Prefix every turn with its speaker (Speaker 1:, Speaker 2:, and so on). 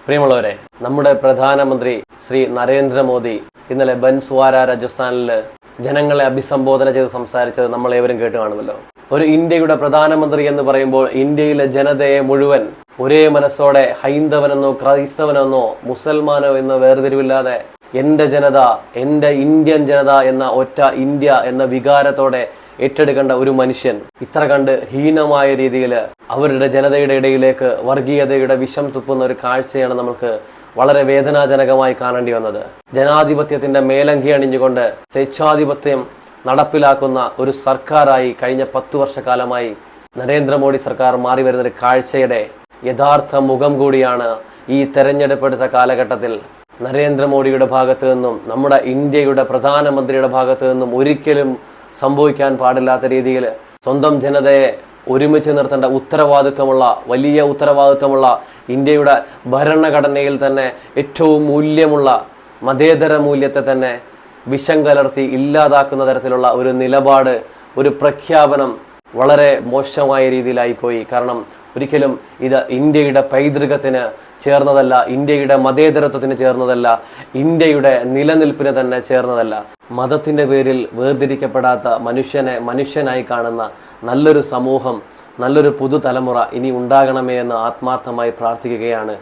Speaker 1: പ്രിയമുള്ളവരെ, നമ്മുടെ പ്രധാനമന്ത്രി ശ്രീ നരേന്ദ്രമോദി ഇന്നലെ ബൻസ്വാര രാജസ്ഥാനിൽ ജനങ്ങളെ അഭിസംബോധന ചെയ്ത് സംസാരിച്ചത് നമ്മൾ ഏവരും കേട്ട് കാണുമല്ലോ. ഒരു ഇന്ത്യയുടെ പ്രധാനമന്ത്രി എന്ന് പറയുമ്പോൾ ഇന്ത്യയിലെ ജനതയെ മുഴുവൻ ഒരേ മനസ്സോടെ ഹൈന്ദവനെന്നോ ക്രൈസ്തവനെന്നോ മുസൽമാനോ എന്നോ വേർതിരിവില്ലാതെ എൻ്റെ ജനത, എൻ്റെ ഇന്ത്യൻ ജനത എന്ന ഒറ്റ ഇന്ത്യ എന്ന വികാരത്തോടെ ഏറ്റെടുക്കേണ്ട ഒരു മനുഷ്യൻ ഇത്ര കണ്ട് ഹീനമായ രീതിയിൽ അവരുടെ ജനതയുടെ ഇടയിലേക്ക് വർഗീയതയുടെ വിഷം തുപ്പുന്ന ഒരു കാഴ്ചയാണ് നമുക്ക് വളരെ വേദനാജനകമായി കാണേണ്ടി വന്നത്. ജനാധിപത്യത്തിന്റെ മേലങ്കി അണിഞ്ഞുകൊണ്ട് സ്വേച്ഛാധിപത്യം നടപ്പിലാക്കുന്ന ഒരു സർക്കാരായി കഴിഞ്ഞ 10 വർഷക്കാലമായി നരേന്ദ്രമോദി സർക്കാർ മാറി വരുന്നൊരു കാഴ്ചയുടെ യഥാർത്ഥ മുഖം കൂടിയാണ് ഈ തെരഞ്ഞെടുപ്പെടുത്ത കാലഘട്ടത്തിൽ നരേന്ദ്രമോദിയുടെ ഭാഗത്തു നിന്നും നമ്മുടെ ഇന്ത്യയുടെ പ്രധാനമന്ത്രിയുടെ ഭാഗത്തു നിന്നും ഒരിക്കലും സംഭവിക്കാൻ പാടില്ലാത്ത രീതിയിൽ സ്വന്തം ജനതയെ ഒരുമിച്ച് നിർത്തേണ്ട ഉത്തരവാദിത്വമുള്ള, വലിയ ഉത്തരവാദിത്വമുള്ള, ഇന്ത്യയുടെ ഭരണഘടനയിൽ തന്നെ ഏറ്റവും മൂല്യമുള്ള മതേതര മൂല്യത്തെ തന്നെ വിഷം കലർത്തി ഇല്ലാതാക്കുന്ന തരത്തിലുള്ള ഒരു നിലപാട്, ഒരു പ്രഖ്യാപനം വളരെ മോശമായ രീതിയിലായിപ്പോയി. കാരണം ഒരിക്കലും ഇത് ഇന്ത്യയുടെ പൈതൃകത്തിന് ചേർന്നതല്ല, ഇന്ത്യയുടെ മതേതരത്വത്തിന് ചേർന്നതല്ല, ഇന്ത്യയുടെ നിലനിൽപ്പിന് തന്നെ ചേർന്നതല്ല. മതത്തിൻ്റെ പേരിൽ വേർതിരിക്കപ്പെടാത്ത മനുഷ്യനെ മനുഷ്യനായി കാണുന്ന നല്ലൊരു സമൂഹം, നല്ലൊരു പുതുതലമുറ ഇനി ഉണ്ടാകണമേ എന്ന് ആത്മാർത്ഥമായി പ്രാർത്ഥിക്കുകയാണ്.